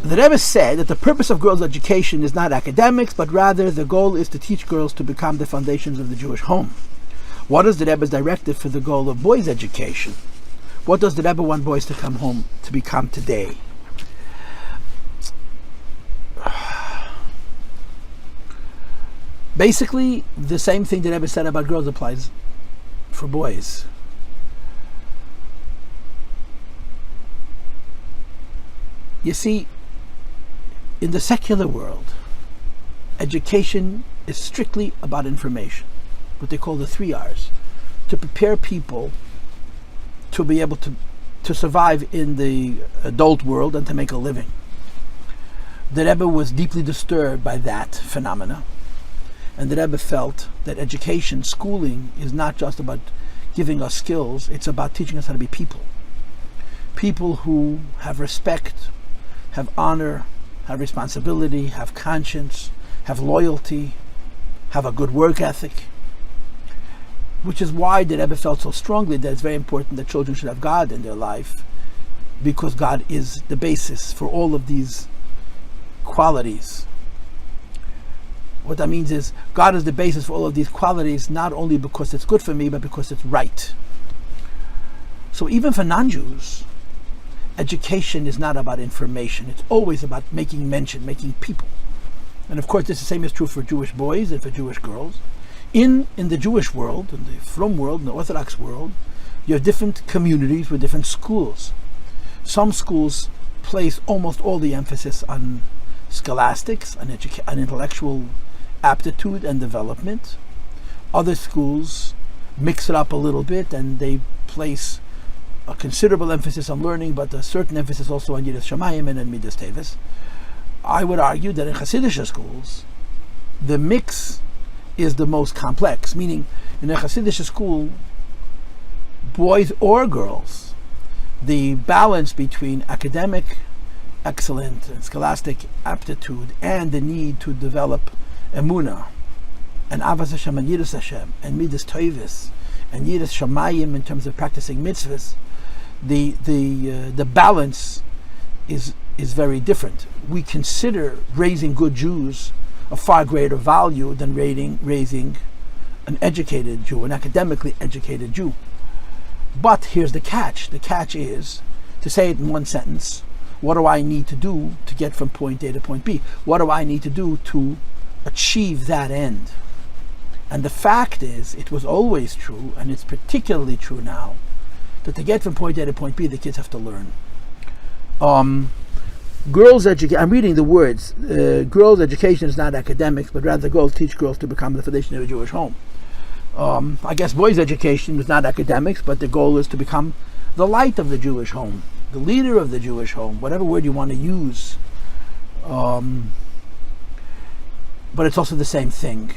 The Rebbe said that the purpose of girls' education is not academics, but rather the goal is to teach girls to become the foundations of the Jewish home. What is the Rebbe's directive for the goal of boys' education? What does the Rebbe want boys to come home to become today? Basically, the same thing the Rebbe said about girls applies for boys. You see, in the secular world, education is strictly about information, what they call the 3 R's, to prepare people to be able to survive in the adult world and to make a living. The Rebbe was deeply disturbed by that phenomena, and the Rebbe felt that education, schooling, is not just about giving us skills, it's about teaching us how to be people. People who have respect, have honor, have responsibility, have conscience, have loyalty, have a good work ethic. Which is why the Rebbe felt so strongly that it's very important that children should have God in their life, because God is the basis for all of these qualities. What that means is God is the basis for all of these qualities, not only because it's good for me, but because it's right. So even for non-Jews, education is not about information. It's always about making mention, making people. And of course, this the same is true for Jewish boys and for Jewish girls. In the Jewish world, in the Frum world, in the Orthodox world, you have different communities with different schools. Some schools place almost all the emphasis on scholastics, on intellectual aptitude and development. Other schools mix it up a little bit and they place a considerable emphasis on learning, but a certain emphasis also on Yiras Shamayim and Midas Tevis. I would argue that in Hasidic schools, the mix is the most complex, meaning in a Hasidic school, boys or girls, the balance between academic excellence and scholastic aptitude and the need to develop emunah and avas Hashem and Yiras Hashem and Midas Tevis and Yiras Shamayim in terms of practicing mitzvahs, the balance is very different. We consider raising good Jews a far greater value than raising an educated Jew, an academically educated Jew. But here's the catch. The catch is, to say it in one sentence, what do I need to do to get from point A to point B? What do I need to do to achieve that end? And the fact is, it was always true, and it's particularly true now, that to get from point A to point B, the kids have to learn. I'm reading the words. Girls' education is not academics, but rather girls teach girls to become the foundation of a Jewish home. I guess boys' education is not academics, but the goal is to become the light of the Jewish home, the leader of the Jewish home, whatever word you want to use. But it's also the same thing.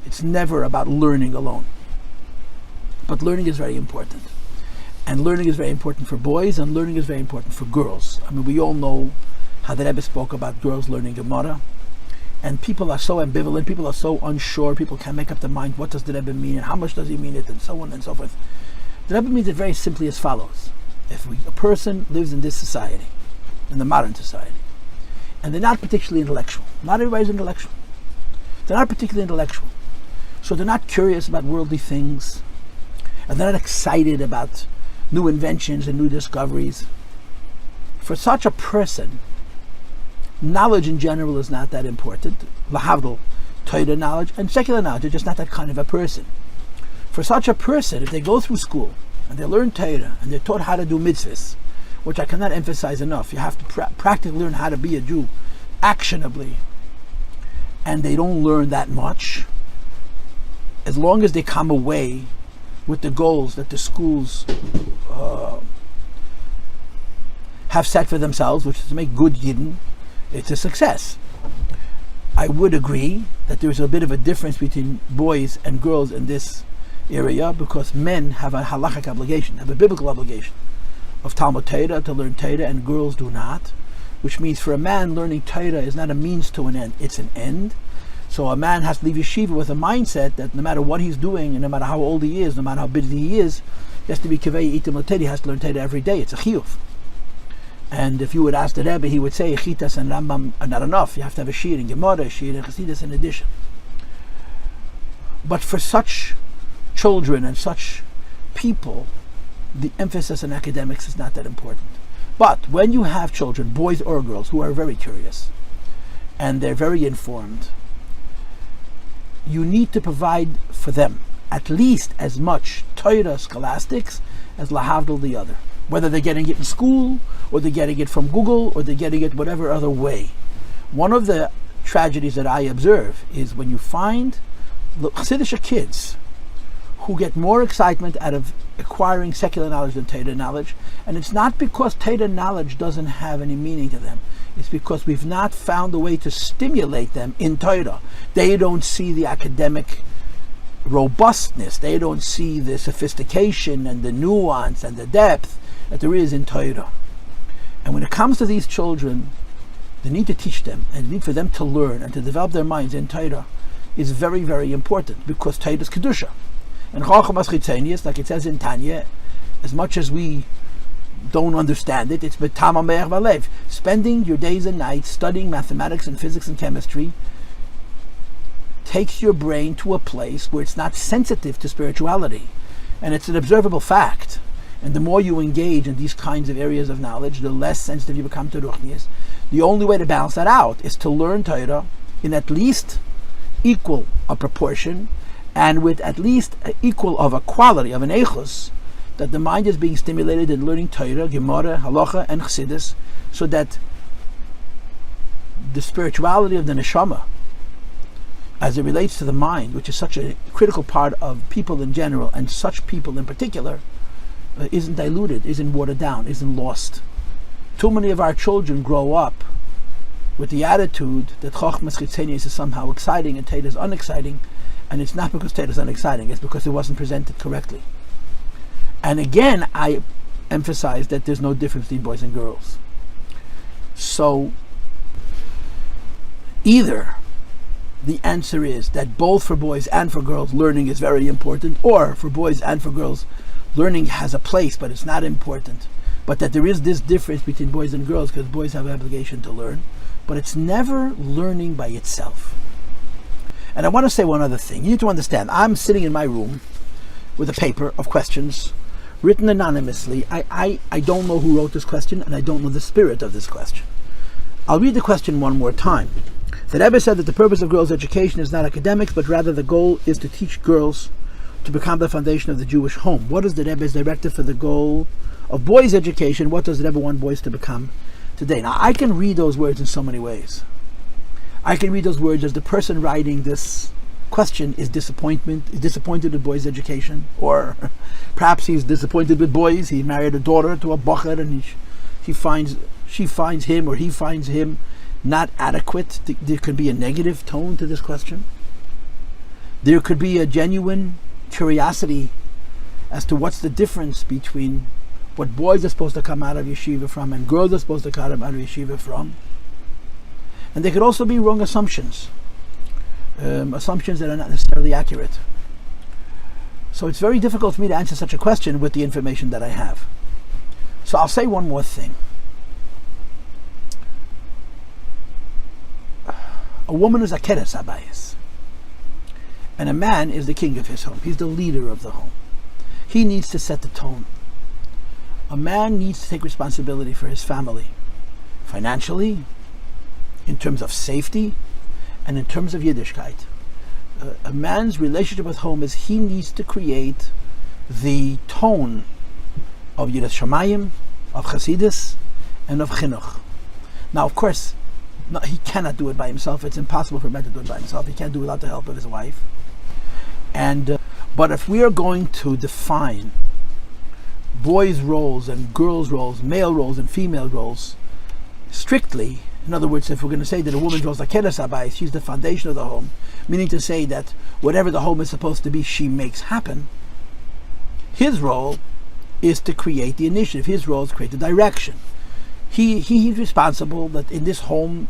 It's never about learning alone. But learning is very important. And learning is very important for boys, and learning is very important for girls. I mean, we all know how the Rebbe spoke about girls learning Gemara. And people are so ambivalent, people are so unsure, people can't make up their mind, what does the Rebbe mean, and how much does he mean it, and so on and so forth. The Rebbe means it very simply as follows. If a person lives in this society, in the modern society, and they're not particularly intellectual, not everybody's intellectual, they're not particularly intellectual, so they're not curious about worldly things, and they're not excited about new inventions and new discoveries. For such a person, knowledge in general is not that important. Lyhadus, Torah knowledge and secular knowledge are just not that kind of a person. For such a person, if they go through school and they learn Torah and they're taught how to do mitzvahs, which I cannot emphasize enough, you have to practically learn how to be a Jew actionably, and they don't learn that much, as long as they come away with the goals that the schools have set for themselves, which is to make good Yidden, it's a success. I would agree that there's a bit of a difference between boys and girls in this area, because men have a halachic obligation, have a biblical obligation of Talmud Torah, to learn Torah, and girls do not, which means for a man learning Torah is not a means to an end, it's an end. So a man has to leave yeshiva with a mindset that no matter what he's doing, and no matter how old he is, no matter how busy he is, he has to be kivei itim l'teda. He has to learn Teda every day. It's a chiyuv. And if you would ask the Rebbe, he would say Chitas and Rambam are not enough. You have to have a Shir in Gemara, a Shir in Chassidus in addition. But for such children and such people, the emphasis on academics is not that important. But when you have children, boys or girls, who are very curious and they're very informed, you need to provide for them at least as much Torah scholastics as lahavdil the other. Whether they're getting it in school, or they're getting it from Google, or they're getting it whatever other way. One of the tragedies that I observe is when you find Chassidish kids who get more excitement out of acquiring secular knowledge than Torah knowledge, and it's not because Torah knowledge doesn't have any meaning to them. It's because we've not found a way to stimulate them in Torah. They don't see the academic robustness. They don't see the sophistication and the nuance and the depth that there is in Torah. And when it comes to these children, the need to teach them and the need for them to learn and to develop their minds in Torah is very, very important, because Torah is Kedusha. And Chacham Aschitzenis, like it says in Tanya, as much as we don't understand it, it's B'tama Me'er Valev. Spending your days and nights studying mathematics and physics and chemistry takes your brain to a place where it's not sensitive to spirituality. And it's an observable fact. And the more you engage in these kinds of areas of knowledge, the less sensitive you become to Ruchnius. The only way to balance that out is to learn Torah in at least equal a proportion, and with at least equal of a quality, of an eichus, that the mind is being stimulated in learning Torah, Gemara, Halacha, and Chassidus, so that the spirituality of the neshama, as it relates to the mind, which is such a critical part of people in general, and such people in particular, isn't diluted, isn't watered down, isn't lost. Too many of our children grow up with the attitude that Chochmas Chitzenius is somehow exciting and Teda is unexciting, and it's not because Teda is unexciting, it's because it wasn't presented correctly. And again, I emphasize that there's no difference between boys and girls. So, either the answer is that both for boys and for girls learning is very important, or for boys and for girls learning has a place but it's not important, but that there is this difference between boys and girls because boys have an obligation to learn, but it's never learning by itself. And I want to say one other thing. You need to understand, I'm sitting in my room with a paper of questions written anonymously. I don't know who wrote this question, and I don't know the spirit of this question. I'll read the question one more time. The Rebbe said that the purpose of girls' education is not academics, but rather the goal is to teach girls to become the foundation of the Jewish home. What is the Rebbe's directive for the goal of boys' education? What does the Rebbe want boys to become today? Now, I can read those words in so many ways. I can read those words as the person writing this question is disappointed with boys' education, or perhaps he's disappointed with boys. He married a daughter to a bacher, and she finds him or he finds him not adequate. There could be a negative tone to this question. There could be a genuine curiosity as to what's the difference between what boys are supposed to come out of yeshiva from and girls are supposed to come out of yeshiva from. And there could also be wrong assumptions, assumptions that are not necessarily accurate. So it's very difficult for me to answer such a question with the information that I have. So I'll say one more thing. A woman is a keres habayis, and a man is the king of his home. He's the leader of the home. He needs to set the tone. A man needs to take responsibility for his family, financially, in terms of safety, and in terms of Yiddishkeit. A man's relationship with home is he needs to create the tone of Yiras Shamayim, of Chassidus, and of Chinuch. Now, of course, he cannot do it by himself. It's impossible for a man to do it by himself. He can't do it without the help of his wife. But if we are going to define boys' roles and girls' roles, male roles and female roles, strictly, in other words, if we're going to say that a woman's role is like keres habayis, she's the foundation of the home, meaning to say that whatever the home is supposed to be, she makes happen, his role is to create the initiative. His role is to create the direction. He's responsible that in this home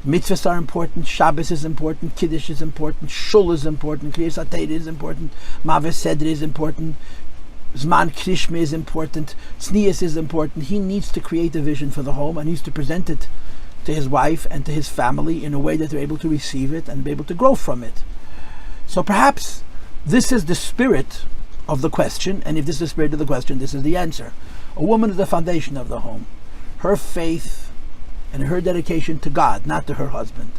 Mitzvahs are important, Shabbos is important, Kiddush is important, Shul is important, Kriyas HaTorah is important, Maves Seder is important, Zman Krishma is important, Tznius is important. He needs to create a vision for the home and needs to present it to his wife and to his family in a way that they're able to receive it and be able to grow from it. So perhaps this is the spirit of the question, and if this is the spirit of the question, this is the answer. A woman is the foundation of the home. Her faith and her dedication to God, not to her husband,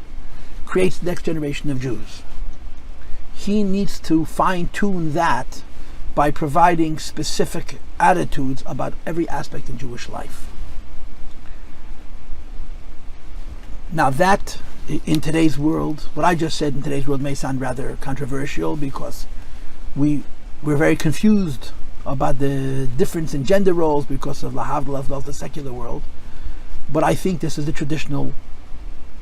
creates the next generation of Jews. He needs to fine-tune that by providing specific attitudes about every aspect in Jewish life. Now that, in today's world, what I just said in today's world may sound rather controversial because we're very confused about the difference in gender roles because of the secular world. But I think this is the traditional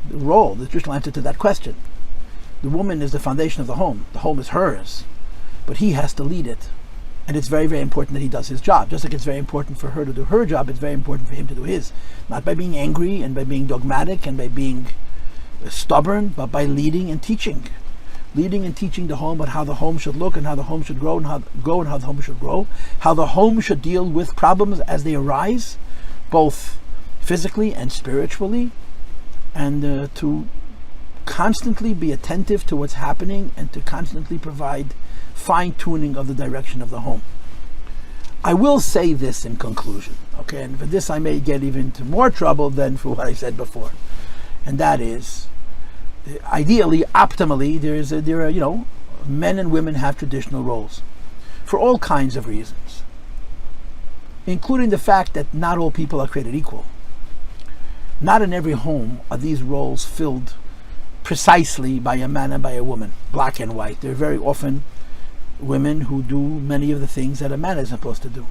role, the traditional answer to that question. The woman is the foundation of the home. The home is hers, but he has to lead it. And it's very, very important that he does his job. Just like it's very important for her to do her job, it's very important for him to do his. Not by being angry and by being dogmatic and by being stubborn, but by leading and teaching. Leading and teaching the home about how the home should look and how the home should grow and how the home should grow. How the home should deal with problems as they arise, both physically and spiritually, and to constantly be attentive to what's happening and to constantly provide fine-tuning of the direction of the home. I will say this in conclusion, okay, and for this I may get even into more trouble than for what I said before, and that is, ideally, optimally, there are men and women have traditional roles for all kinds of reasons, including the fact that not all people are created equal. Not in every home are these roles filled precisely by a man and by a woman, black and white. There are very often women who do many of the things that a man is supposed to do.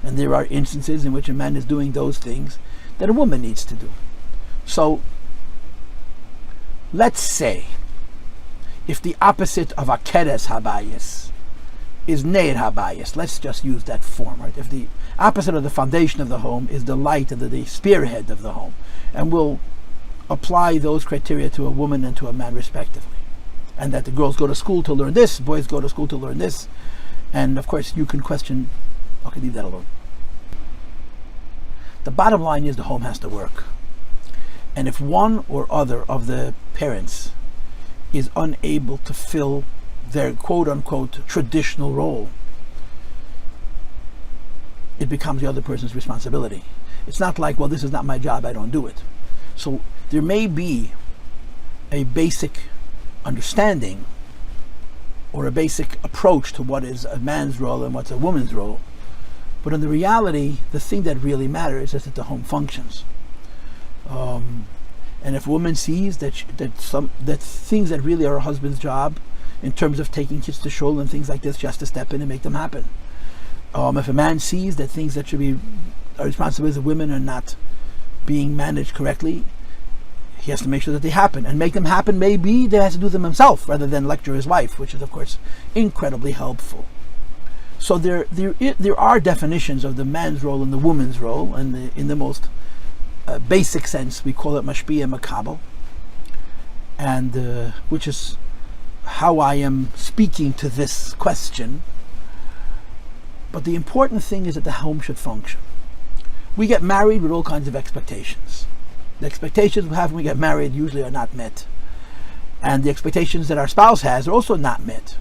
And there are instances in which a man is doing those things that a woman needs to do. So, let's say, if the opposite of akeres habayis is neir habayis, let's just use that form, right? If the opposite of the foundation of the home is the light of the spearhead of the home, and we'll apply those criteria to a woman and to a man respectively. And that the girls go to school to learn this, boys go to school to learn this, and of course you can question, okay, leave that alone. The bottom line is the home has to work. And if one or other of the parents is unable to fill their quote-unquote traditional role, it becomes the other person's responsibility. It's not like, well, this is not my job, I don't do it. So there may be a basic understanding or a basic approach to what is a man's role and what's a woman's role. But in the reality, the thing that really matters is that the home functions. And if a woman sees that things that really are her husband's job, in terms of taking kids to shul and things like this, she has to step in and make them happen. If a man sees that things that should be responsibilities of women are not being managed correctly, he has to make sure that they happen. And make them happen, maybe they has to do them himself rather than lecture his wife, which is of course incredibly helpful. So there are definitions of the man's role and the woman's role, and in the most basic sense we call it mashpia makabel, and which is how I am speaking to this question. But the important thing is that the home should function. We get married with all kinds of expectations. The expectations we have when we get married usually are not met. And the expectations that our spouse has are also not met.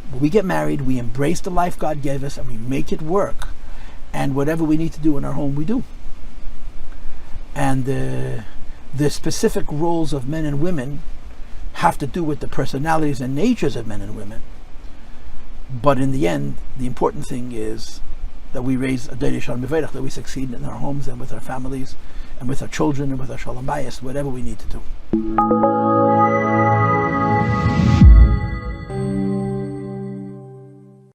When we get married, we embrace the life God gave us and we make it work. And whatever we need to do in our home, we do. And the specific roles of men and women have to do with the personalities and natures of men and women. But in the end, the important thing is that we raise a Dei Shalom Mevarech, that we succeed in our homes and with our families and with our children and with our Shalom Bayis, whatever we need to do.